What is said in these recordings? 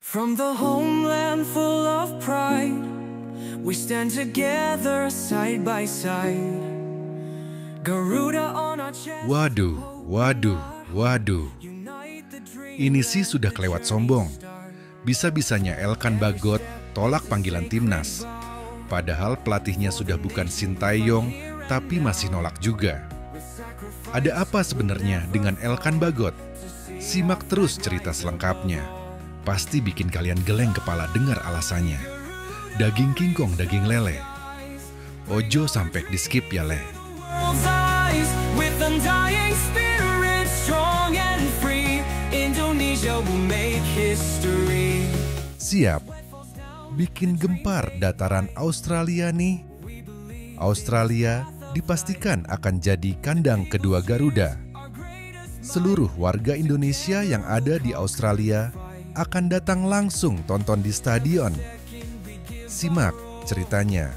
From the homeland full of pride, we stand together side by side. Garuda on our chest. Waduh. Ini sih sudah kelewat sombong. Bisa-bisanya Elkan Bagot tolak panggilan timnas. Padahal pelatihnya sudah bukan Sintayong, tapi masih nolak juga. Ada apa sebenarnya dengan Elkan Bagot? Simak terus cerita selengkapnya. Pasti bikin kalian geleng kepala dengar alasannya. Daging kingkong, daging lele. Ojo sampai di skip ya leh. With undying spirit, strong and free, Indonesia will make history. Siap, bikin gempar dataran Australia nih. Australia dipastikan akan jadi kandang kedua Garuda. Seluruh warga Indonesia yang ada di Australia akan datang langsung tonton di stadion. Simak ceritanya.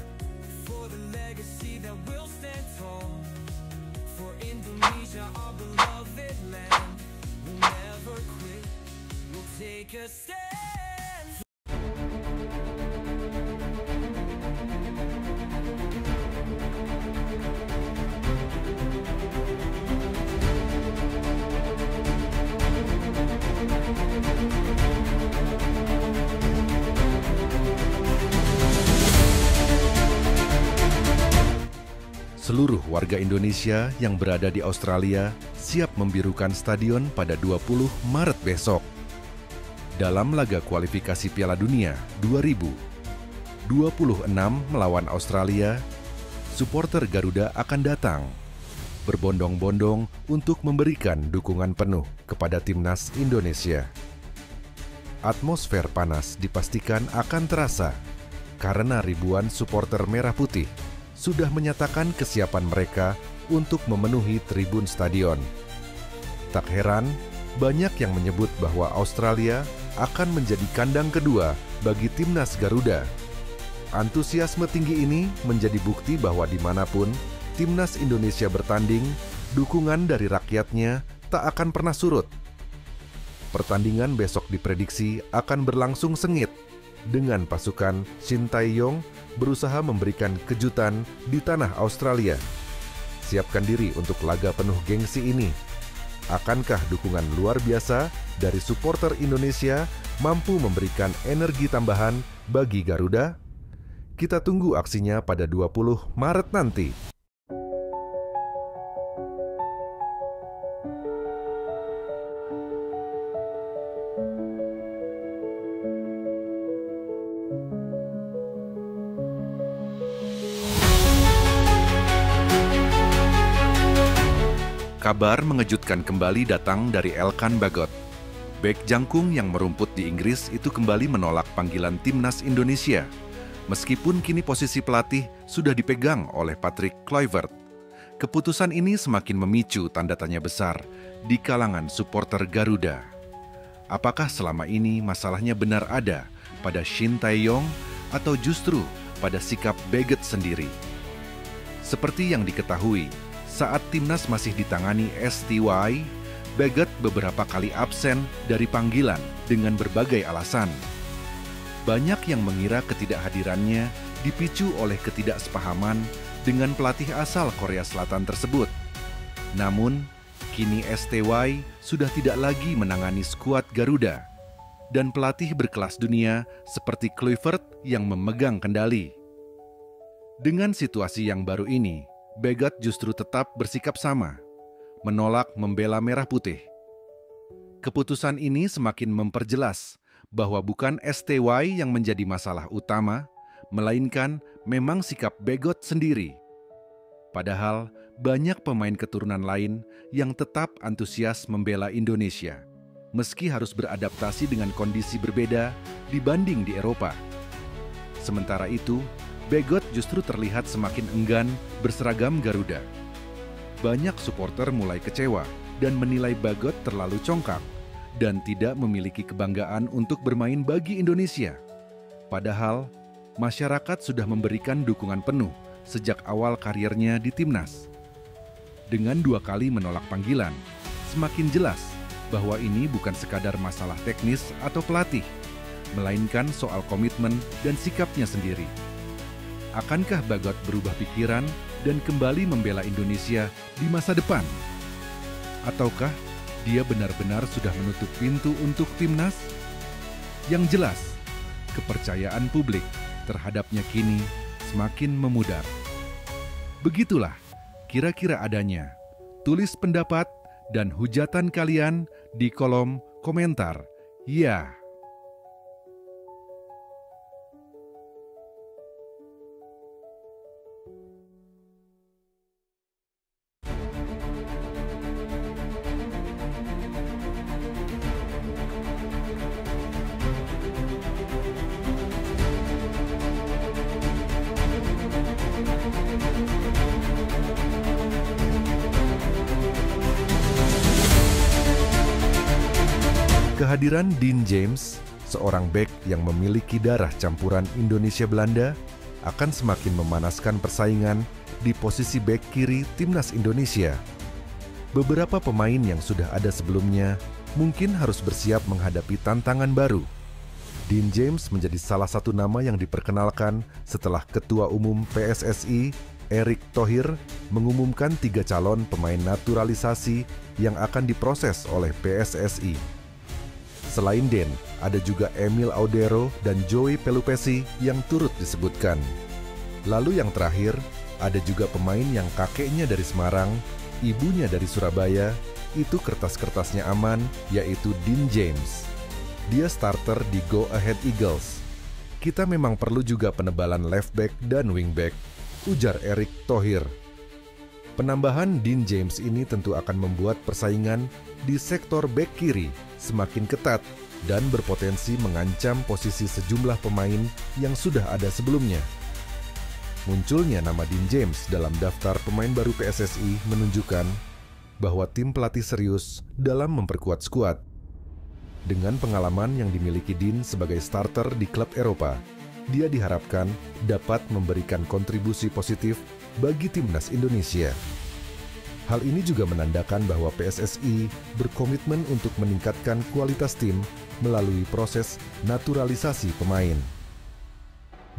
Seluruh warga Indonesia yang berada di Australia siap membirukan stadion pada 20 Maret besok. Dalam laga kualifikasi Piala Dunia 2026 melawan Australia, supporter Garuda akan datang berbondong-bondong untuk memberikan dukungan penuh kepada timnas Indonesia. Atmosfer panas dipastikan akan terasa karena ribuan supporter merah putih sudah menyatakan kesiapan mereka untuk memenuhi tribun stadion. Tak heran, banyak yang menyebut bahwa Australia akan menjadi kandang kedua bagi timnas Garuda. Antusiasme tinggi ini menjadi bukti bahwa dimanapun timnas Indonesia bertanding, dukungan dari rakyatnya tak akan pernah surut. Pertandingan besok diprediksi akan berlangsung sengit, dengan pasukan Sintayong berusaha memberikan kejutan di tanah Australia. Siapkan diri untuk laga penuh gengsi ini. Akankah dukungan luar biasa dari supporter Indonesia mampu memberikan energi tambahan bagi Garuda? Kita tunggu aksinya pada 20 Maret nanti. Kabar mengejutkan kembali datang dari Elkan Bagot. Bek jangkung yang merumput di Inggris itu kembali menolak panggilan timnas Indonesia, meskipun kini posisi pelatih sudah dipegang oleh Patrick Kluivert. Keputusan ini semakin memicu tanda tanya besar di kalangan supporter Garuda. Apakah selama ini masalahnya benar ada pada Sintayong atau justru pada sikap Bagot sendiri? Seperti yang diketahui, saat timnas masih ditangani STY, Bagot beberapa kali absen dari panggilan dengan berbagai alasan. Banyak yang mengira ketidakhadirannya dipicu oleh ketidaksepahaman dengan pelatih asal Korea Selatan tersebut. Namun, kini STY sudah tidak lagi menangani skuad Garuda, dan pelatih berkelas dunia seperti Kluivert yang memegang kendali. Dengan situasi yang baru ini, Bagot justru tetap bersikap sama, menolak membela merah putih. Keputusan ini semakin memperjelas bahwa bukan STY yang menjadi masalah utama, melainkan memang sikap Bagot sendiri. Padahal banyak pemain keturunan lain yang tetap antusias membela Indonesia, meski harus beradaptasi dengan kondisi berbeda dibanding di Eropa. Sementara itu, Bagot justru terlihat semakin enggan berseragam Garuda. Banyak supporter mulai kecewa dan menilai Bagot terlalu congkak dan tidak memiliki kebanggaan untuk bermain bagi Indonesia. Padahal, masyarakat sudah memberikan dukungan penuh sejak awal karirnya di timnas. Dengan 2 kali menolak panggilan, semakin jelas bahwa ini bukan sekadar masalah teknis atau pelatih, melainkan soal komitmen dan sikapnya sendiri. Akankah Bagot berubah pikiran dan kembali membela Indonesia di masa depan? Ataukah dia benar-benar sudah menutup pintu untuk timnas? Yang jelas, kepercayaan publik terhadapnya kini semakin memudar. Begitulah kira-kira adanya. Tulis pendapat dan hujatan kalian di kolom komentar. Ya. Kehadiran Dean James, seorang bek yang memiliki darah campuran Indonesia-Belanda, akan semakin memanaskan persaingan di posisi bek kiri timnas Indonesia. Beberapa pemain yang sudah ada sebelumnya mungkin harus bersiap menghadapi tantangan baru. Dean James menjadi salah satu nama yang diperkenalkan setelah Ketua Umum PSSI, Erick Thohir, mengumumkan 3 calon pemain naturalisasi yang akan diproses oleh PSSI. Selain Den, ada juga Emil Audero dan Joey Pelupesi yang turut disebutkan. Lalu yang terakhir, ada juga pemain yang kakeknya dari Semarang, ibunya dari Surabaya, itu kertas-kertasnya aman, yaitu Dean James. Dia starter di Go Ahead Eagles. Kita memang perlu juga penebalan left back dan wing back, ujar Erick Thohir. Penambahan Dean James ini tentu akan membuat persaingan di sektor bek kiri semakin ketat dan berpotensi mengancam posisi sejumlah pemain yang sudah ada sebelumnya. Munculnya nama Dean James dalam daftar pemain baru PSSI menunjukkan bahwa tim pelatih serius dalam memperkuat skuad. Dengan pengalaman yang dimiliki Dean sebagai starter di klub Eropa, dia diharapkan dapat memberikan kontribusi positif bagi timnas Indonesia. Hal ini juga menandakan bahwa PSSI berkomitmen untuk meningkatkan kualitas tim melalui proses naturalisasi pemain.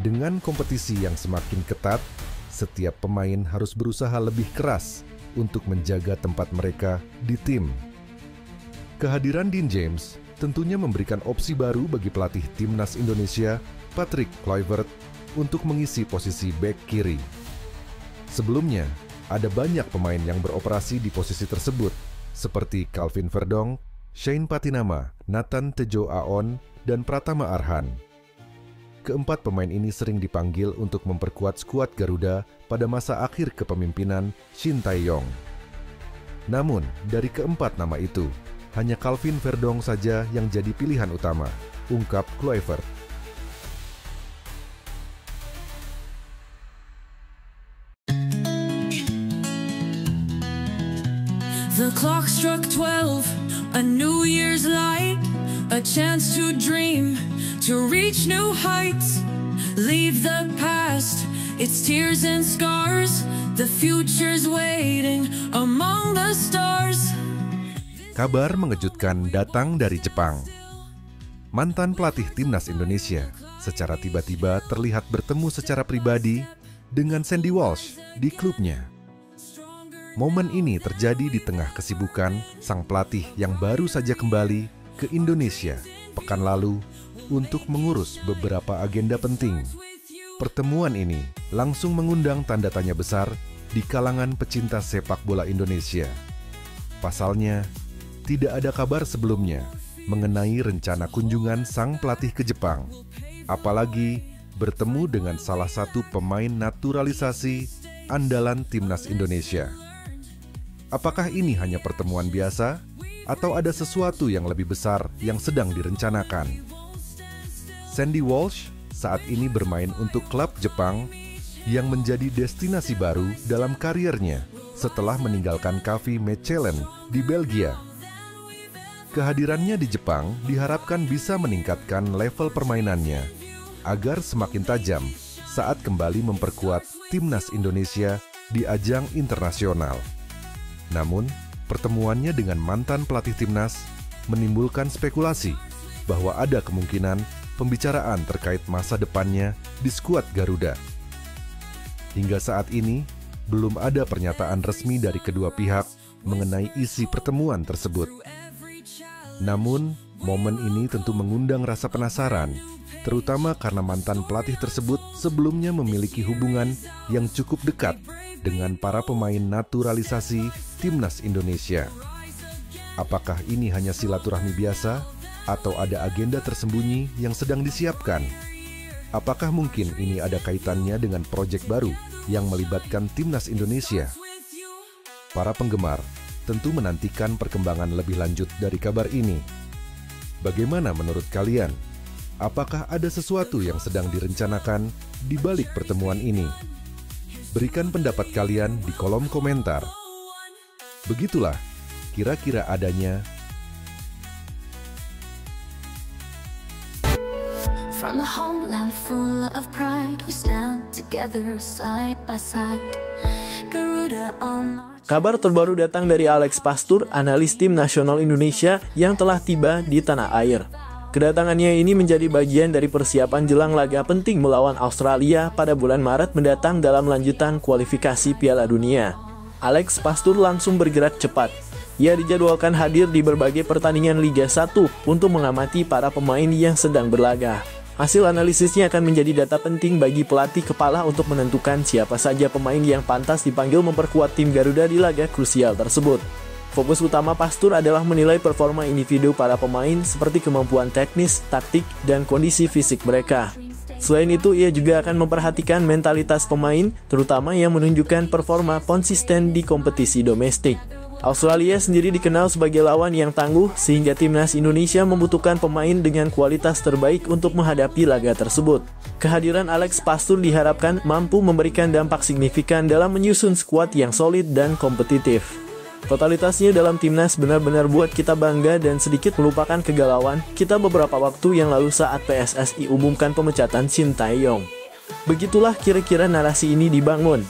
Dengan kompetisi yang semakin ketat, setiap pemain harus berusaha lebih keras untuk menjaga tempat mereka di tim. Kehadiran Dean James tentunya memberikan opsi baru bagi pelatih timnas Indonesia, Patrick Kluivert, untuk mengisi posisi bek kiri. Sebelumnya, ada banyak pemain yang beroperasi di posisi tersebut, seperti Calvin Verdonk, Shane Patinama, Nathan Tejo Aon, dan Pratama Arhan. Keempat pemain ini sering dipanggil untuk memperkuat skuad Garuda pada masa akhir kepemimpinan Shin Tae-yong. Namun, dari keempat nama itu, hanya Calvin Verdonk saja yang jadi pilihan utama, ungkap Kluivert. The clock struck 12, a New Year's light, a chance to dream, to reach new heights, leave the past, its tears and scars, the future's waiting among the stars. Kabar mengejutkan datang dari Jepang. Mantan pelatih timnas Indonesia secara tiba-tiba terlihat bertemu secara pribadi dengan Sandy Walsh di klubnya. Momen ini terjadi di tengah kesibukan sang pelatih yang baru saja kembali ke Indonesia pekan lalu untuk mengurus beberapa agenda penting. Pertemuan ini langsung mengundang tanda tanya besar di kalangan pecinta sepak bola Indonesia. Pasalnya, tidak ada kabar sebelumnya mengenai rencana kunjungan sang pelatih ke Jepang, apalagi bertemu dengan salah satu pemain naturalisasi andalan timnas Indonesia. Apakah ini hanya pertemuan biasa, atau ada sesuatu yang lebih besar yang sedang direncanakan? Sandy Walsh saat ini bermain untuk klub Jepang yang menjadi destinasi baru dalam kariernya setelah meninggalkan KV Mechelen di Belgia. Kehadirannya di Jepang diharapkan bisa meningkatkan level permainannya agar semakin tajam saat kembali memperkuat timnas Indonesia di ajang internasional. Namun, pertemuannya dengan mantan pelatih timnas menimbulkan spekulasi bahwa ada kemungkinan pembicaraan terkait masa depannya di skuad Garuda. Hingga saat ini, belum ada pernyataan resmi dari kedua pihak mengenai isi pertemuan tersebut. Namun, momen ini tentu mengundang rasa penasaran, terutama karena mantan pelatih tersebut sebelumnya memiliki hubungan yang cukup dekat dengan para pemain naturalisasi Timnas Indonesia. Apakah ini hanya silaturahmi biasa atau ada agenda tersembunyi yang sedang disiapkan? Apakah mungkin ini ada kaitannya dengan proyek baru yang melibatkan Timnas Indonesia? Para penggemar tentu menantikan perkembangan lebih lanjut dari kabar ini. Bagaimana menurut kalian? Apakah ada sesuatu yang sedang direncanakan di balik pertemuan ini? Berikan pendapat kalian di kolom komentar. Begitulah kira-kira adanya. From the homeland full of pride, we stand together side by side. Garuda on. Kabar terbaru datang dari Alex Pastur, analis tim nasional Indonesia yang telah tiba di tanah air. Kedatangannya ini menjadi bagian dari persiapan jelang laga penting melawan Australia pada bulan Maret mendatang dalam lanjutan kualifikasi Piala Dunia. Alex Pastur langsung bergerak cepat. Ia dijadwalkan hadir di berbagai pertandingan Liga 1 untuk mengamati para pemain yang sedang berlaga. Hasil analisisnya akan menjadi data penting bagi pelatih kepala untuk menentukan siapa saja pemain yang pantas dipanggil memperkuat tim Garuda di laga krusial tersebut. Fokus utama Pastur adalah menilai performa individu para pemain seperti kemampuan teknis, taktik, dan kondisi fisik mereka. Selain itu, ia juga akan memperhatikan mentalitas pemain, terutama yang menunjukkan performa konsisten di kompetisi domestik. Australia sendiri dikenal sebagai lawan yang tangguh, sehingga Timnas Indonesia membutuhkan pemain dengan kualitas terbaik untuk menghadapi laga tersebut. Kehadiran Alex Pastur diharapkan mampu memberikan dampak signifikan dalam menyusun skuad yang solid dan kompetitif. Totalitasnya dalam Timnas benar-benar buat kita bangga dan sedikit melupakan kegalauan kita beberapa waktu yang lalu saat PSSI umumkan pemecatan Shin Tae-yong. Begitulah kira-kira narasi ini dibangun.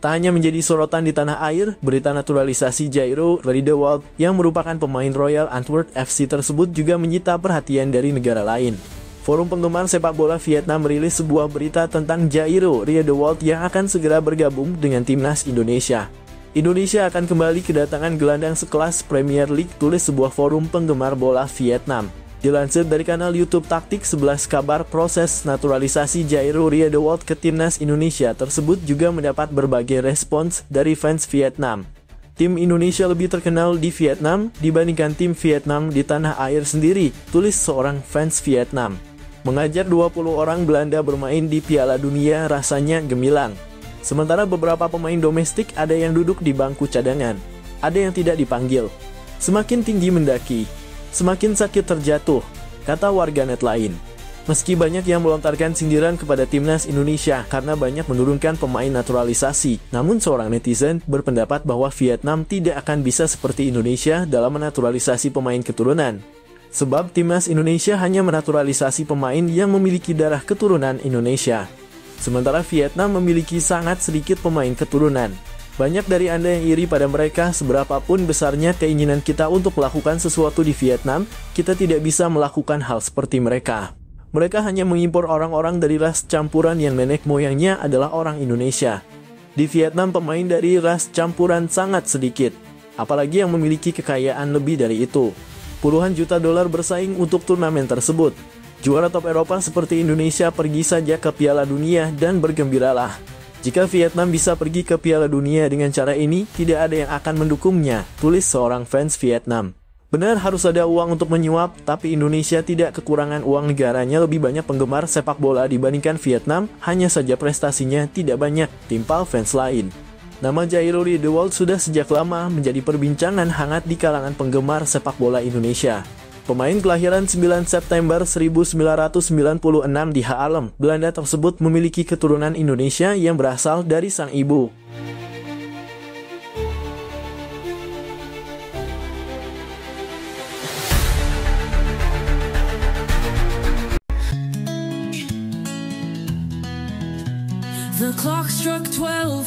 Tak hanya menjadi sorotan di tanah air, berita naturalisasi Jairo Riedewald yang merupakan pemain Royal Antwerp FC tersebut juga menyita perhatian dari negara lain. Forum penggemar sepak bola Vietnam merilis sebuah berita tentang Jairo Riedewald yang akan segera bergabung dengan Timnas Indonesia. Indonesia akan kembali kedatangan gelandang sekelas Premier League, tulis sebuah forum penggemar bola Vietnam. Dilansir dari kanal YouTube Taktik 11 Kabar, proses naturalisasi Jairo Riedewald ke Timnas Indonesia tersebut juga mendapat berbagai respons dari fans Vietnam. Tim Indonesia lebih terkenal di Vietnam dibandingkan tim Vietnam di tanah air sendiri, tulis seorang fans Vietnam. Mengajar 20 orang Belanda bermain di Piala Dunia rasanya gemilang. Sementara beberapa pemain domestik ada yang duduk di bangku cadangan, ada yang tidak dipanggil. Semakin tinggi mendaki, semakin sakit terjatuh, kata warganet lain. Meski banyak yang melontarkan sindiran kepada Timnas Indonesia karena banyak menurunkan pemain naturalisasi, namun seorang netizen berpendapat bahwa Vietnam tidak akan bisa seperti Indonesia dalam menaturalisasi pemain keturunan. Sebab Timnas Indonesia hanya menaturalisasi pemain yang memiliki darah keturunan Indonesia. Sementara Vietnam memiliki sangat sedikit pemain keturunan. Banyak dari Anda yang iri pada mereka, seberapapun besarnya keinginan kita untuk melakukan sesuatu di Vietnam, kita tidak bisa melakukan hal seperti mereka. Mereka hanya mengimpor orang-orang dari ras campuran yang nenek moyangnya adalah orang Indonesia. Di Vietnam pemain dari ras campuran sangat sedikit, apalagi yang memiliki kekayaan lebih dari itu. Puluhan juta dolar bersaing untuk turnamen tersebut. Juara top Eropa seperti Indonesia pergi saja ke Piala Dunia dan bergembiralah. Jika Vietnam bisa pergi ke Piala Dunia dengan cara ini, tidak ada yang akan mendukungnya, tulis seorang fans Vietnam. Benar harus ada uang untuk menyuap, tapi Indonesia tidak kekurangan uang, negaranya lebih banyak penggemar sepak bola dibandingkan Vietnam, hanya saja prestasinya tidak banyak, timpal fans lain. Nama Jairo Riedewald sudah sejak lama menjadi perbincangan hangat di kalangan penggemar sepak bola Indonesia. Pemain kelahiran 9 September 1996 di Haarlem, Belanda tersebut memiliki keturunan Indonesia yang berasal dari sang ibu. struck 12,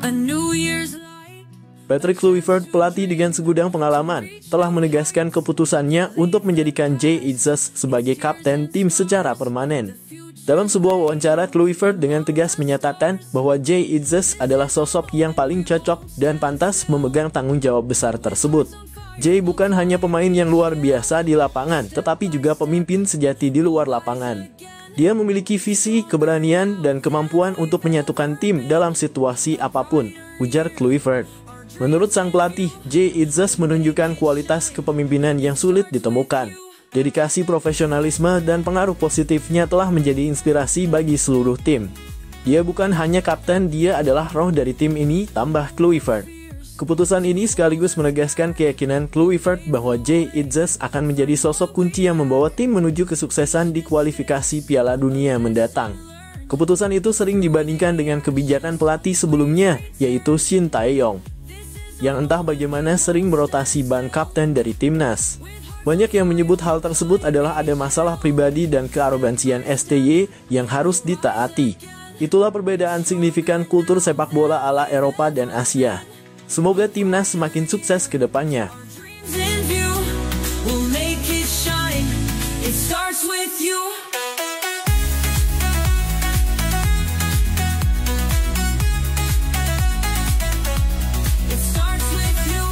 a New Year's light. Patrick Kluivert, pelatih dengan segudang pengalaman, telah menegaskan keputusannya untuk menjadikan Jay Itzes sebagai kapten tim secara permanen. Dalam sebuah wawancara, Kluivert dengan tegas menyatakan bahwa Jay Itzes adalah sosok yang paling cocok dan pantas memegang tanggung jawab besar tersebut. Jay bukan hanya pemain yang luar biasa di lapangan, tetapi juga pemimpin sejati di luar lapangan. Dia memiliki visi, keberanian, dan kemampuan untuk menyatukan tim dalam situasi apapun, ujar Kluivert. Menurut sang pelatih, Jay Itzes menunjukkan kualitas kepemimpinan yang sulit ditemukan. Dedikasi, profesionalisme, dan pengaruh positifnya telah menjadi inspirasi bagi seluruh tim. Dia bukan hanya kapten, dia adalah roh dari tim ini, tambah Kluivert. Keputusan ini sekaligus menegaskan keyakinan Kluivert bahwa Jay Itzes akan menjadi sosok kunci yang membawa tim menuju kesuksesan di kualifikasi Piala Dunia mendatang. Keputusan itu sering dibandingkan dengan kebijakan pelatih sebelumnya, yaitu Shin Tae-yong, yang entah bagaimana sering merotasi ban kapten dari timnas. Banyak yang menyebut hal tersebut adalah ada masalah pribadi dan kearogansian STY yang harus ditaati. Itulah perbedaan signifikan kultur sepak bola ala Eropa dan Asia. Semoga timnas semakin sukses ke depannya. In view, we'll make it shine. It starts with you. It starts with you.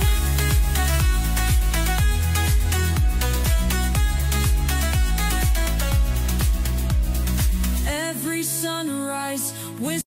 Every sunrise with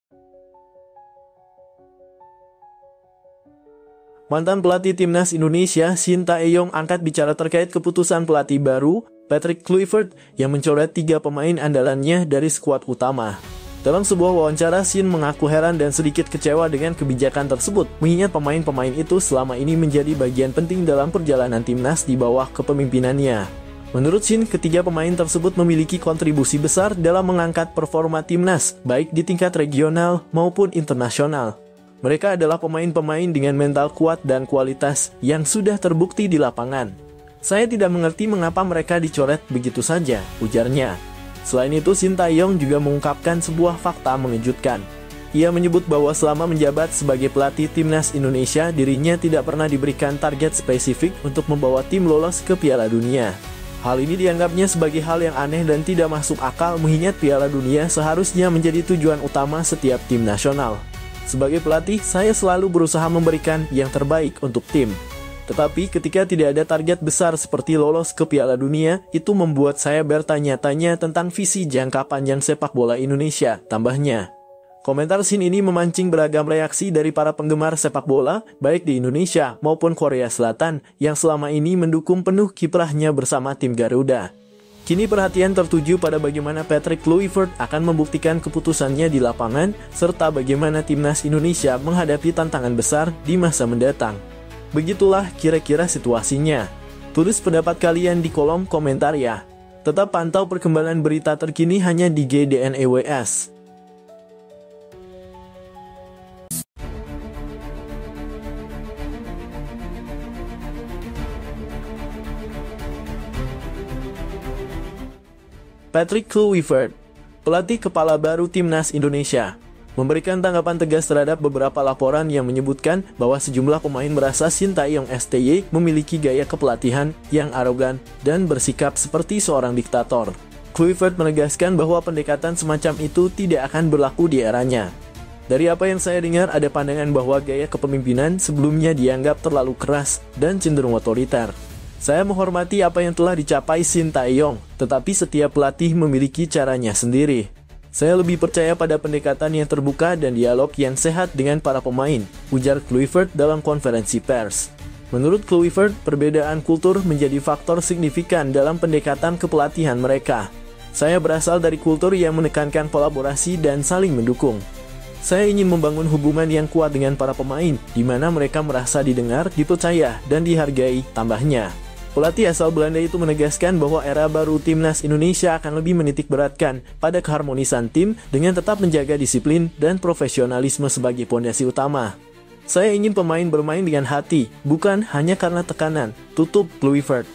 Mantan pelatih timnas Indonesia, Shin Tae-yong, angkat bicara terkait keputusan pelatih baru, Patrick Kluivert, yang mencoret 3 pemain andalannya dari skuad utama. Dalam sebuah wawancara, Shin mengaku heran dan sedikit kecewa dengan kebijakan tersebut, mengingat pemain-pemain itu selama ini menjadi bagian penting dalam perjalanan timnas di bawah kepemimpinannya. Menurut Shin, ketiga pemain tersebut memiliki kontribusi besar dalam mengangkat performa timnas, baik di tingkat regional maupun internasional. Mereka adalah pemain-pemain dengan mental kuat dan kualitas yang sudah terbukti di lapangan. Saya tidak mengerti mengapa mereka dicoret begitu saja, ujarnya. Selain itu, Shin Tae-yong juga mengungkapkan sebuah fakta mengejutkan. Ia menyebut bahwa selama menjabat sebagai pelatih timnas Indonesia, dirinya tidak pernah diberikan target spesifik untuk membawa tim lolos ke Piala Dunia. Hal ini dianggapnya sebagai hal yang aneh dan tidak masuk akal, mengingat Piala Dunia seharusnya menjadi tujuan utama setiap tim nasional. Sebagai pelatih, saya selalu berusaha memberikan yang terbaik untuk tim. Tetapi ketika tidak ada target besar seperti lolos ke Piala Dunia, itu membuat saya bertanya-tanya tentang visi jangka panjang sepak bola Indonesia, tambahnya. Komentar Shin ini memancing beragam reaksi dari para penggemar sepak bola, baik di Indonesia maupun Korea Selatan, yang selama ini mendukung penuh kiprahnya bersama tim Garuda. Kini perhatian tertuju pada bagaimana Patrick Kluivert akan membuktikan keputusannya di lapangan, serta bagaimana timnas Indonesia menghadapi tantangan besar di masa mendatang. Begitulah kira-kira situasinya. Tulis pendapat kalian di kolom komentar ya. Tetap pantau perkembangan berita terkini hanya di GDNEWS. Patrick Kluivert, pelatih kepala baru timnas Indonesia, memberikan tanggapan tegas terhadap beberapa laporan yang menyebutkan bahwa sejumlah pemain merasa Shin Tae-yong STY memiliki gaya kepelatihan yang arogan dan bersikap seperti seorang diktator. Kluivert menegaskan bahwa pendekatan semacam itu tidak akan berlaku di eranya. Dari apa yang saya dengar, ada pandangan bahwa gaya kepemimpinan sebelumnya dianggap terlalu keras dan cenderung otoriter. Saya menghormati apa yang telah dicapai Shin Tae-yong, tetapi setiap pelatih memiliki caranya sendiri. Saya lebih percaya pada pendekatan yang terbuka dan dialog yang sehat dengan para pemain, ujar Kluivert dalam konferensi pers. Menurut Kluivert, perbedaan kultur menjadi faktor signifikan dalam pendekatan kepelatihan mereka. Saya berasal dari kultur yang menekankan kolaborasi dan saling mendukung. Saya ingin membangun hubungan yang kuat dengan para pemain, di mana mereka merasa didengar, dipercaya, dan dihargai, tambahnya. Pelatih asal Belanda itu menegaskan bahwa era baru timnas Indonesia akan lebih menitikberatkan pada keharmonisan tim dengan tetap menjaga disiplin dan profesionalisme sebagai pondasi utama. Saya ingin pemain bermain dengan hati, bukan hanya karena tekanan, tutup Kluivert.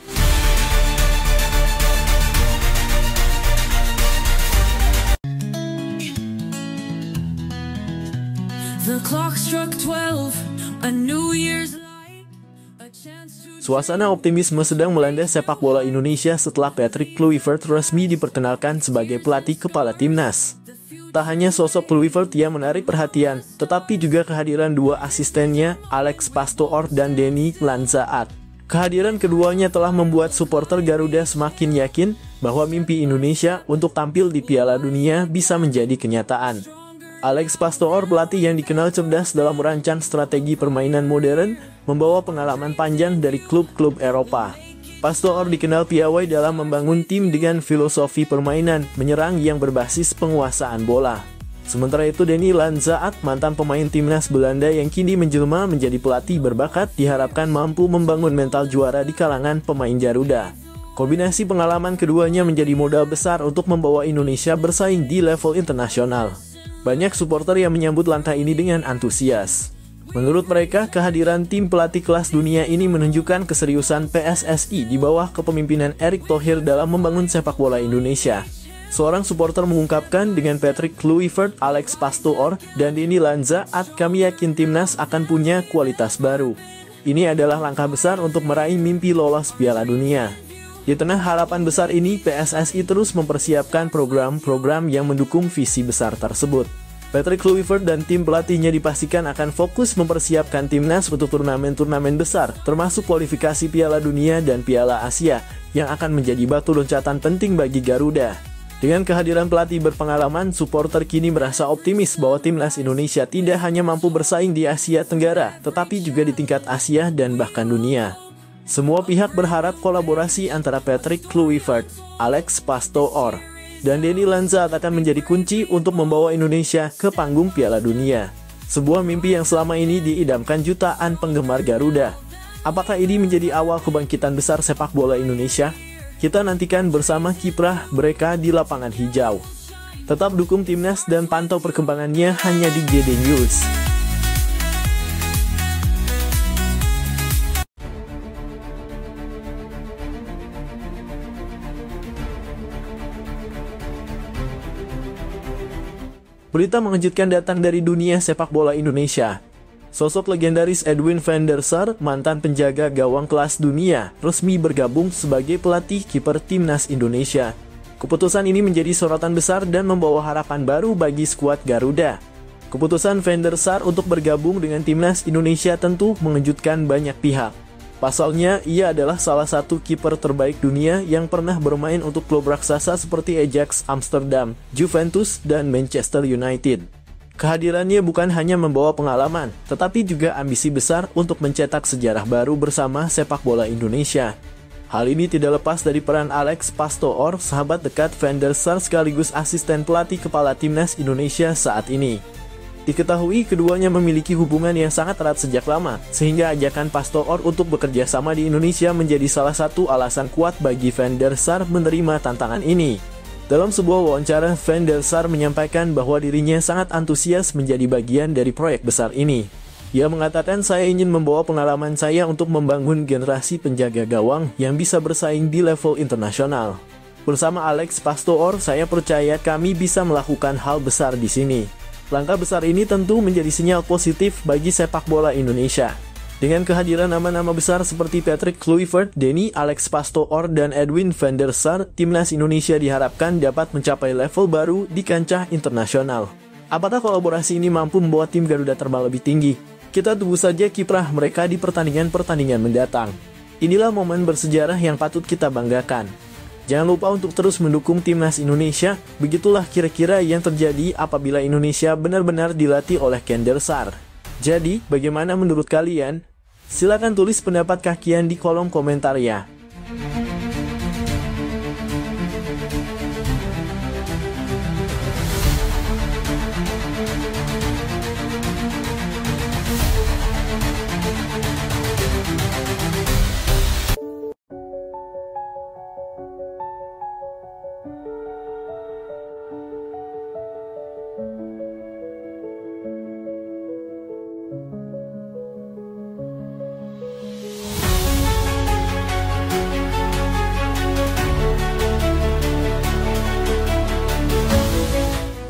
struck 12, a New Year's light, a chance to... Suasana optimisme sedang melanda sepak bola Indonesia setelah Patrick Kluivert resmi diperkenalkan sebagai pelatih kepala timnas. Tak hanya sosok Kluivert yang menarik perhatian, tetapi juga kehadiran dua asistennya, Alex Pastoor dan Denny Lanzaat. Kehadiran keduanya telah membuat supporter Garuda semakin yakin bahwa mimpi Indonesia untuk tampil di Piala Dunia bisa menjadi kenyataan. Alex Pastoor, pelatih yang dikenal cerdas dalam merancang strategi permainan modern, membawa pengalaman panjang dari klub-klub Eropa. Pastoor dikenal piawai dalam membangun tim dengan filosofi permainan menyerang yang berbasis penguasaan bola. Sementara itu, Denny Lanzaat, mantan pemain timnas Belanda yang kini menjelma menjadi pelatih berbakat, diharapkan mampu membangun mental juara di kalangan pemain Garuda. Kombinasi pengalaman keduanya menjadi modal besar untuk membawa Indonesia bersaing di level internasional. Banyak supporter yang menyambut langkah ini dengan antusias. Menurut mereka, kehadiran tim pelatih kelas dunia ini menunjukkan keseriusan PSSI di bawah kepemimpinan Erick Thohir dalam membangun sepak bola Indonesia. Seorang supporter mengungkapkan, dengan Patrick Kluivert, Alex Pastoor, dan Denny Lanzaat, kami yakin timnas akan punya kualitas baru. Ini adalah langkah besar untuk meraih mimpi lolos Piala Dunia. Di tengah harapan besar ini, PSSI terus mempersiapkan program-program yang mendukung visi besar tersebut. Patrick Kluivert dan tim pelatihnya dipastikan akan fokus mempersiapkan timnas untuk turnamen-turnamen besar, termasuk kualifikasi Piala Dunia dan Piala Asia, yang akan menjadi batu loncatan penting bagi Garuda. Dengan kehadiran pelatih berpengalaman, supporter kini merasa optimis bahwa timnas Indonesia tidak hanya mampu bersaing di Asia Tenggara, tetapi juga di tingkat Asia dan bahkan dunia. Semua pihak berharap kolaborasi antara Patrick Kluivert, Alex Pastoor, dan Denny Lanzaat akan menjadi kunci untuk membawa Indonesia ke panggung Piala Dunia. Sebuah mimpi yang selama ini diidamkan jutaan penggemar Garuda. Apakah ini menjadi awal kebangkitan besar sepak bola Indonesia? Kita nantikan bersama kiprah mereka di lapangan hijau. Tetap dukung timnas dan pantau perkembangannya hanya di GD News. Berita mengejutkan datang dari dunia sepak bola Indonesia. Sosok legendaris Edwin van der Sar, mantan penjaga gawang kelas dunia, resmi bergabung sebagai pelatih kiper timnas Indonesia. Keputusan ini menjadi sorotan besar dan membawa harapan baru bagi skuad Garuda. Keputusan van der Sar untuk bergabung dengan timnas Indonesia tentu mengejutkan banyak pihak. Pasalnya, ia adalah salah satu kiper terbaik dunia yang pernah bermain untuk klub raksasa seperti Ajax Amsterdam, Juventus, dan Manchester United. Kehadirannya bukan hanya membawa pengalaman, tetapi juga ambisi besar untuk mencetak sejarah baru bersama sepak bola Indonesia. Hal ini tidak lepas dari peran Alex Pastoor, sahabat dekat van der Sar sekaligus asisten pelatih kepala timnas Indonesia saat ini. Diketahui keduanya memiliki hubungan yang sangat erat sejak lama, sehingga ajakan Pastoor untuk bekerja sama di Indonesia menjadi salah satu alasan kuat bagi van der Sar menerima tantangan ini. Dalam sebuah wawancara, van der Sar menyampaikan bahwa dirinya sangat antusias menjadi bagian dari proyek besar ini. Ia mengatakan, saya ingin membawa pengalaman saya untuk membangun generasi penjaga gawang yang bisa bersaing di level internasional. Bersama Alex Pastoor, saya percaya kami bisa melakukan hal besar di sini. Langkah besar ini tentu menjadi sinyal positif bagi sepak bola Indonesia. Dengan kehadiran nama-nama besar seperti Patrick Kluivert, Denny, Alex Pastoor, dan Edwin van der Sar, timnas Indonesia diharapkan dapat mencapai level baru di kancah internasional. Apakah kolaborasi ini mampu membawa tim Garuda terbang lebih tinggi? Kita tunggu saja kiprah mereka di pertandingan-pertandingan mendatang. Inilah momen bersejarah yang patut kita banggakan. Jangan lupa untuk terus mendukung timnas Indonesia. Begitulah kira-kira yang terjadi apabila Indonesia benar-benar dilatih oleh van der Sar. Jadi, bagaimana menurut kalian? Silakan tulis pendapat kalian di kolom komentar ya.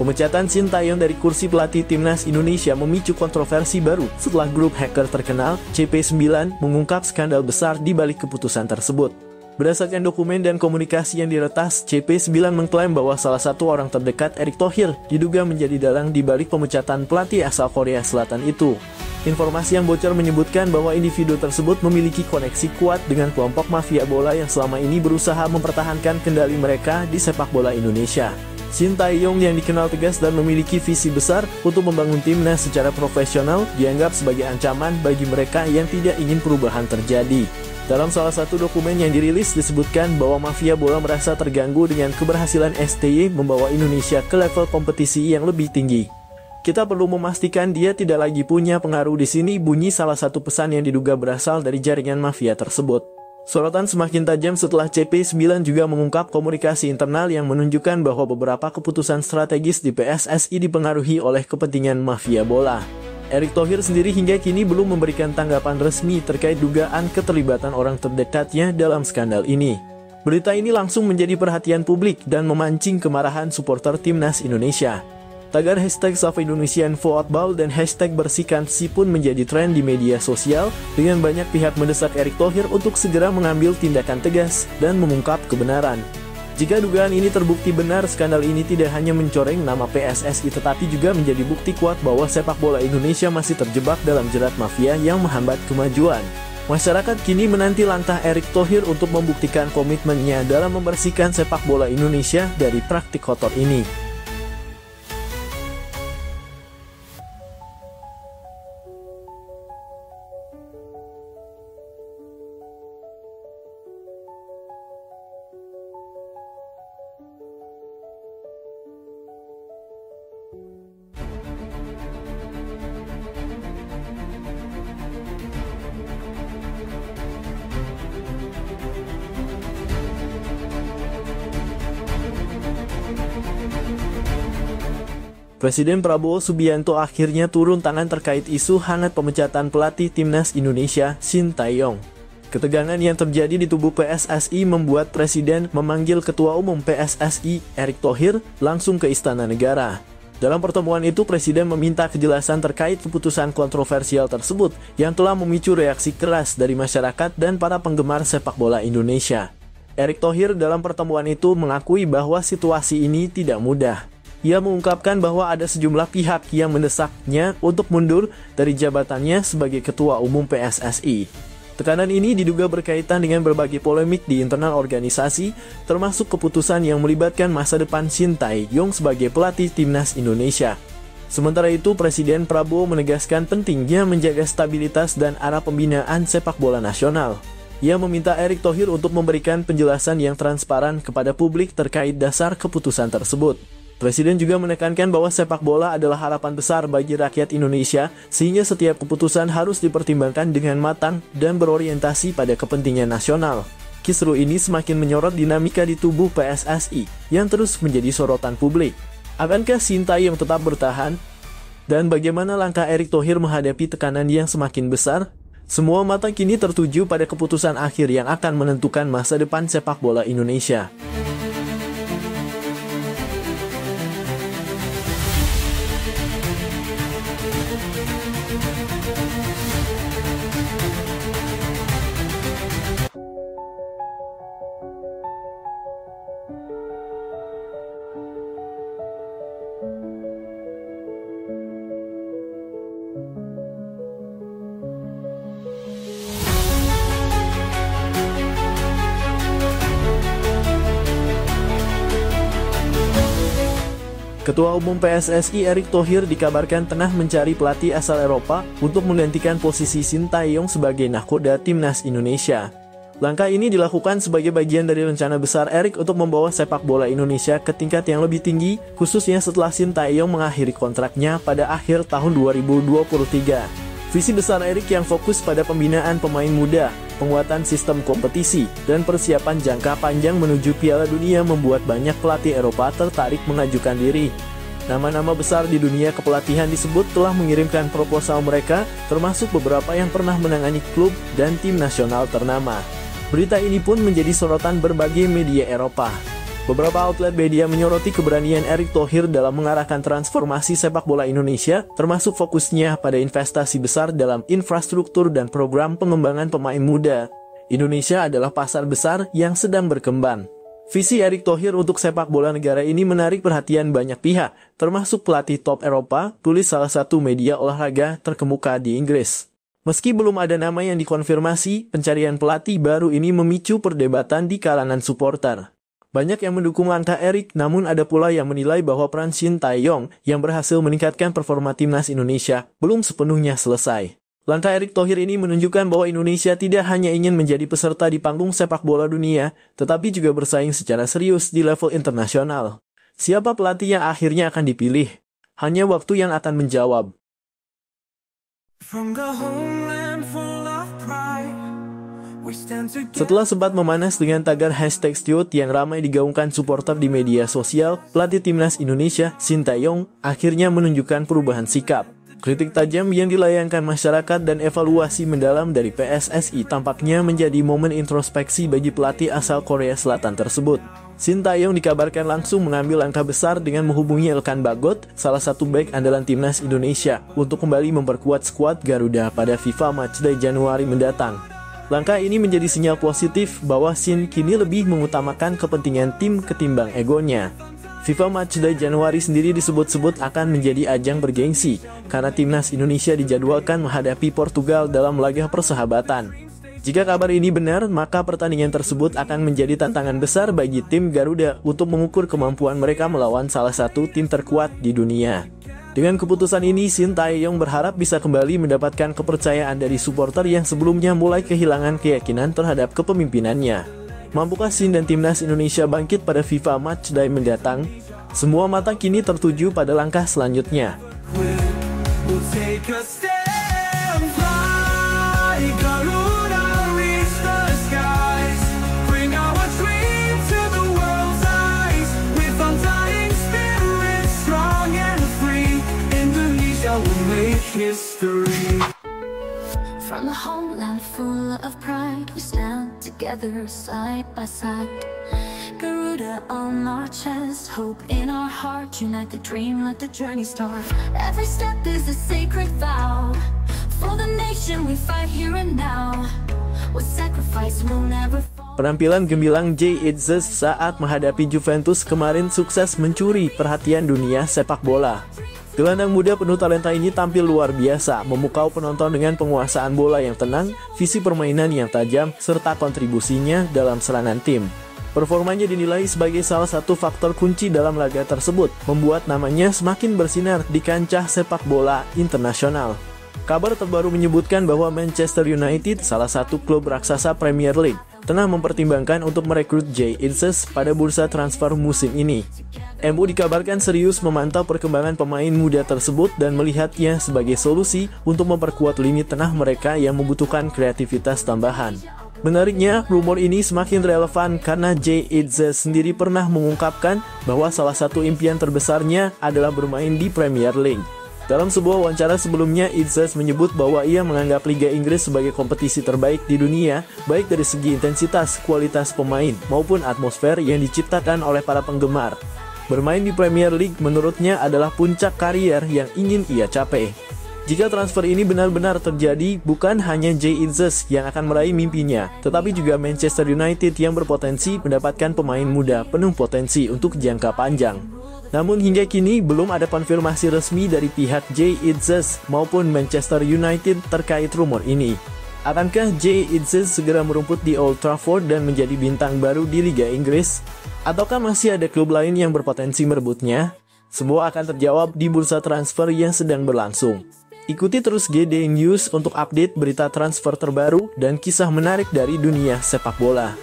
Pemecatan Shin Tae-yong dari kursi pelatih timnas Indonesia memicu kontroversi baru setelah grup hacker terkenal CP9 mengungkap skandal besar di balik keputusan tersebut. Berdasarkan dokumen dan komunikasi yang diretas, CP9 mengklaim bahwa salah satu orang terdekat Erick Thohir diduga menjadi dalang di balik pemecatan pelatih asal Korea Selatan itu. Informasi yang bocor menyebutkan bahwa individu tersebut memiliki koneksi kuat dengan kelompok mafia bola yang selama ini berusaha mempertahankan kendali mereka di sepak bola Indonesia. Shin Tae-yong yang dikenal tegas dan memiliki visi besar untuk membangun timnas secara profesional dianggap sebagai ancaman bagi mereka yang tidak ingin perubahan terjadi. Dalam salah satu dokumen yang dirilis disebutkan bahwa mafia bola merasa terganggu dengan keberhasilan STY membawa Indonesia ke level kompetisi yang lebih tinggi. Kita perlu memastikan dia tidak lagi punya pengaruh di sini, bunyi salah satu pesan yang diduga berasal dari jaringan mafia tersebut. Sorotan semakin tajam setelah CP9 juga mengungkap komunikasi internal yang menunjukkan bahwa beberapa keputusan strategis di PSSI dipengaruhi oleh kepentingan mafia bola. Erick Thohir sendiri hingga kini belum memberikan tanggapan resmi terkait dugaan keterlibatan orang terdekatnya dalam skandal ini. Berita ini langsung menjadi perhatian publik dan memancing kemarahan supporter timnas Indonesia. Tagar hashtag #SaveIndonesianFootball dan hashtag #BersihkanSI pun menjadi tren di media sosial dengan banyak pihak mendesak Erick Thohir untuk segera mengambil tindakan tegas dan mengungkap kebenaran. Jika dugaan ini terbukti benar, skandal ini tidak hanya mencoreng nama PSSI tetapi juga menjadi bukti kuat bahwa sepak bola Indonesia masih terjebak dalam jerat mafia yang menghambat kemajuan. Masyarakat kini menanti langkah Erick Thohir untuk membuktikan komitmennya dalam membersihkan sepak bola Indonesia dari praktik kotor ini. Presiden Prabowo Subianto akhirnya turun tangan terkait isu hangat pemecatan pelatih timnas Indonesia Shin Tae-yong. Ketegangan yang terjadi di tubuh PSSI membuat Presiden memanggil Ketua Umum PSSI Erick Thohir langsung ke Istana Negara. Dalam pertemuan itu, Presiden meminta kejelasan terkait keputusan kontroversial tersebut yang telah memicu reaksi keras dari masyarakat dan para penggemar sepak bola Indonesia. Erick Thohir dalam pertemuan itu mengakui bahwa situasi ini tidak mudah. Ia mengungkapkan bahwa ada sejumlah pihak yang mendesaknya untuk mundur dari jabatannya sebagai Ketua Umum PSSI. Tekanan ini diduga berkaitan dengan berbagai polemik di internal organisasi, termasuk keputusan yang melibatkan masa depan Shin Tae-yong sebagai pelatih timnas Indonesia. Sementara itu, Presiden Prabowo menegaskan pentingnya menjaga stabilitas dan arah pembinaan sepak bola nasional. Ia meminta Erick Thohir untuk memberikan penjelasan yang transparan kepada publik terkait dasar keputusan tersebut. Presiden juga menekankan bahwa sepak bola adalah harapan besar bagi rakyat Indonesia, sehingga setiap keputusan harus dipertimbangkan dengan matang dan berorientasi pada kepentingan nasional. Kisru ini semakin menyorot dinamika di tubuh PSSI yang terus menjadi sorotan publik. Akankah Shin Tae-yong tetap bertahan? Dan bagaimana langkah Erick Thohir menghadapi tekanan yang semakin besar? Semua mata kini tertuju pada keputusan akhir yang akan menentukan masa depan sepak bola Indonesia. Ketua Umum PSSI Erick Thohir dikabarkan tengah mencari pelatih asal Eropa untuk menggantikan posisi Shin Tae-yong sebagai nahkoda timnas Indonesia. Langkah ini dilakukan sebagai bagian dari rencana besar Erick untuk membawa sepak bola Indonesia ke tingkat yang lebih tinggi, khususnya setelah Shin Tae-yong mengakhiri kontraknya pada akhir tahun 2023. Visi besar Erick yang fokus pada pembinaan pemain muda, penguatan sistem kompetisi, dan persiapan jangka panjang menuju Piala Dunia membuat banyak pelatih Eropa tertarik mengajukan diri. Nama-nama besar di dunia kepelatihan disebut telah mengirimkan proposal mereka, termasuk beberapa yang pernah menangani klub dan tim nasional ternama. Berita ini pun menjadi sorotan berbagai media Eropa. Beberapa outlet media menyoroti keberanian Erick Thohir dalam mengarahkan transformasi sepak bola Indonesia, termasuk fokusnya pada investasi besar dalam infrastruktur dan program pengembangan pemain muda. Indonesia adalah pasar besar yang sedang berkembang. Visi Erick Thohir untuk sepak bola negara ini menarik perhatian banyak pihak, termasuk pelatih top Eropa, tulis salah satu media olahraga terkemuka di Inggris. Meski belum ada nama yang dikonfirmasi, pencarian pelatih baru ini memicu perdebatan di kalangan supporter. Banyak yang mendukung langkah Erick, namun ada pula yang menilai bahwa peran Shin Tae-yong yang berhasil meningkatkan performa timnas Indonesia belum sepenuhnya selesai. Langkah Erick Thohir ini menunjukkan bahwa Indonesia tidak hanya ingin menjadi peserta di panggung sepak bola dunia, tetapi juga bersaing secara serius di level internasional. Siapa pelatih yang akhirnya akan dipilih? Hanya waktu yang akan menjawab. Setelah sempat memanas dengan tagar #Stiot yang ramai digaungkan supporter di media sosial, pelatih timnas Indonesia, Shin Tae-yong, akhirnya menunjukkan perubahan sikap. Kritik tajam yang dilayangkan masyarakat dan evaluasi mendalam dari PSSI tampaknya menjadi momen introspeksi bagi pelatih asal Korea Selatan tersebut. Shin Tae-yong dikabarkan langsung mengambil langkah besar dengan menghubungi Elkan Bagot, salah satu bek andalan timnas Indonesia, untuk kembali memperkuat skuad Garuda pada FIFA Matchday Januari mendatang. Langkah ini menjadi sinyal positif bahwa Shin kini lebih mengutamakan kepentingan tim ketimbang egonya. FIFA Matchday Januari sendiri disebut-sebut akan menjadi ajang bergengsi, karena timnas Indonesia dijadwalkan menghadapi Portugal dalam laga persahabatan. Jika kabar ini benar, maka pertandingan tersebut akan menjadi tantangan besar bagi tim Garuda untuk mengukur kemampuan mereka melawan salah satu tim terkuat di dunia. Dengan keputusan ini, Shin Tae-yong berharap bisa kembali mendapatkan kepercayaan dari supporter yang sebelumnya mulai kehilangan keyakinan terhadap kepemimpinannya. Mampukah Shin dan timnas Indonesia bangkit pada FIFA Matchday mendatang? Semua mata kini tertuju pada langkah selanjutnya. History. From the homeland full of pride, we stand together side by side. Garuda on our chest, hope in our heart, unite the dream, let the journey start. Every step is a sacred vow, for the nation we fight here and now. With sacrifice we'll never fall. Penampilan gemilang Jay Itzes saat menghadapi Juventus kemarin sukses mencuri perhatian dunia sepak bola. Gelandang muda penuh talenta ini tampil luar biasa, memukau penonton dengan penguasaan bola yang tenang, visi permainan yang tajam, serta kontribusinya dalam serangan tim. Performanya dinilai sebagai salah satu faktor kunci dalam laga tersebut, membuat namanya semakin bersinar di kancah sepak bola internasional. Kabar terbaru menyebutkan bahwa Manchester United, salah satu klub raksasa Premier League, tengah mempertimbangkan untuk merekrut Jay Itzes pada bursa transfer musim ini. MU dikabarkan serius memantau perkembangan pemain muda tersebut dan melihatnya sebagai solusi untuk memperkuat lini tengah mereka yang membutuhkan kreativitas tambahan. Menariknya, rumor ini semakin relevan karena Jay Itzes sendiri pernah mengungkapkan bahwa salah satu impian terbesarnya adalah bermain di Premier League. Dalam sebuah wawancara sebelumnya, Itzes menyebut bahwa ia menganggap Liga Inggris sebagai kompetisi terbaik di dunia, baik dari segi intensitas, kualitas pemain, maupun atmosfer yang diciptakan oleh para penggemar. Bermain di Premier League menurutnya adalah puncak karier yang ingin ia capai. Jika transfer ini benar-benar terjadi, bukan hanya Jay Itzes yang akan meraih mimpinya, tetapi juga Manchester United yang berpotensi mendapatkan pemain muda penuh potensi untuk jangka panjang. Namun hingga kini belum ada konfirmasi resmi dari pihak Jay Itzes maupun Manchester United terkait rumor ini. Akankah Jay Itzes segera merumput di Old Trafford dan menjadi bintang baru di Liga Inggris? Ataukah masih ada klub lain yang berpotensi merebutnya? Semua akan terjawab di bursa transfer yang sedang berlangsung. Ikuti terus GD News untuk update berita transfer terbaru dan kisah menarik dari dunia sepak bola.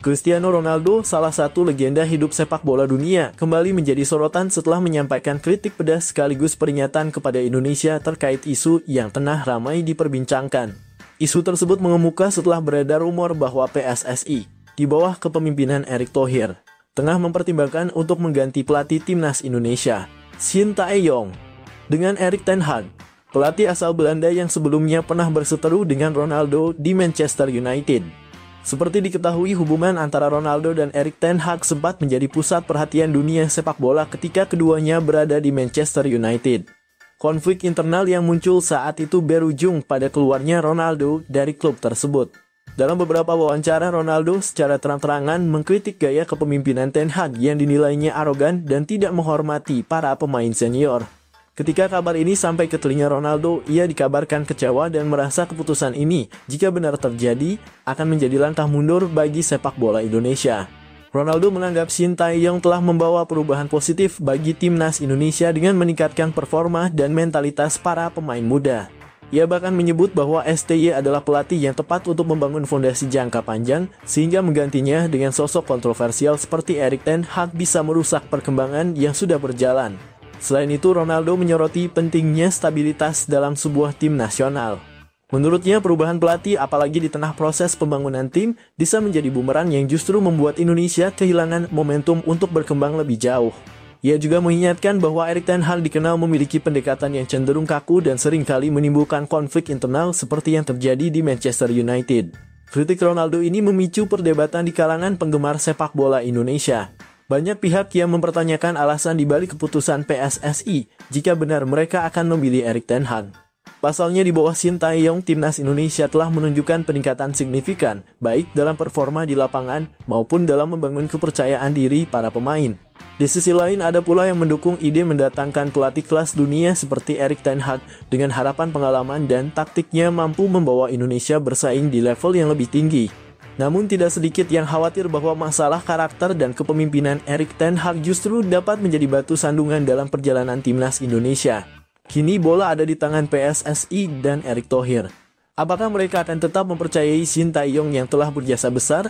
Cristiano Ronaldo, salah satu legenda hidup sepak bola dunia, kembali menjadi sorotan setelah menyampaikan kritik pedas sekaligus peringatan kepada Indonesia terkait isu yang tengah ramai diperbincangkan. Isu tersebut mengemuka setelah beredar rumor bahwa PSSI, di bawah kepemimpinan Erick Thohir, tengah mempertimbangkan untuk mengganti pelatih timnas Indonesia, Shin Tae-yong, dengan Erik ten Hag, pelatih asal Belanda yang sebelumnya pernah berseteru dengan Ronaldo di Manchester United. Seperti diketahui, hubungan antara Ronaldo dan Erik ten Hag sempat menjadi pusat perhatian dunia sepak bola ketika keduanya berada di Manchester United. Konflik internal yang muncul saat itu berujung pada keluarnya Ronaldo dari klub tersebut. Dalam beberapa wawancara, Ronaldo secara terang-terangan mengkritik gaya kepemimpinan ten Hag yang dinilainya arogan dan tidak menghormati para pemain senior. Ketika kabar ini sampai ke telinga Ronaldo, ia dikabarkan kecewa dan merasa keputusan ini, jika benar terjadi, akan menjadi langkah mundur bagi sepak bola Indonesia. Ronaldo menganggap Shin Tae-yong telah membawa perubahan positif bagi timnas Indonesia dengan meningkatkan performa dan mentalitas para pemain muda. Ia bahkan menyebut bahwa STY adalah pelatih yang tepat untuk membangun fondasi jangka panjang, sehingga menggantinya dengan sosok kontroversial seperti Erik ten Hag bisa merusak perkembangan yang sudah berjalan. Selain itu, Ronaldo menyoroti pentingnya stabilitas dalam sebuah tim nasional. Menurutnya, perubahan pelatih, apalagi di tengah proses pembangunan tim, bisa menjadi bumerang yang justru membuat Indonesia kehilangan momentum untuk berkembang lebih jauh. Ia juga mengingatkan bahwa Erik ten Hag dikenal memiliki pendekatan yang cenderung kaku dan seringkali menimbulkan konflik internal seperti yang terjadi di Manchester United. Kritik Ronaldo ini memicu perdebatan di kalangan penggemar sepak bola Indonesia. Banyak pihak yang mempertanyakan alasan dibalik keputusan PSSI jika benar mereka akan memilih Erik ten Hag. Pasalnya, di bawah Shin Tae-yong, timnas Indonesia telah menunjukkan peningkatan signifikan, baik dalam performa di lapangan maupun dalam membangun kepercayaan diri para pemain. Di sisi lain, ada pula yang mendukung ide mendatangkan pelatih kelas dunia seperti Erik ten Hag dengan harapan pengalaman dan taktiknya mampu membawa Indonesia bersaing di level yang lebih tinggi. Namun tidak sedikit yang khawatir bahwa masalah karakter dan kepemimpinan Erik ten Hag justru dapat menjadi batu sandungan dalam perjalanan timnas Indonesia. Kini bola ada di tangan PSSI dan Erick Thohir. Apakah mereka akan tetap mempercayai Shin Tae-yong yang telah berjasa besar,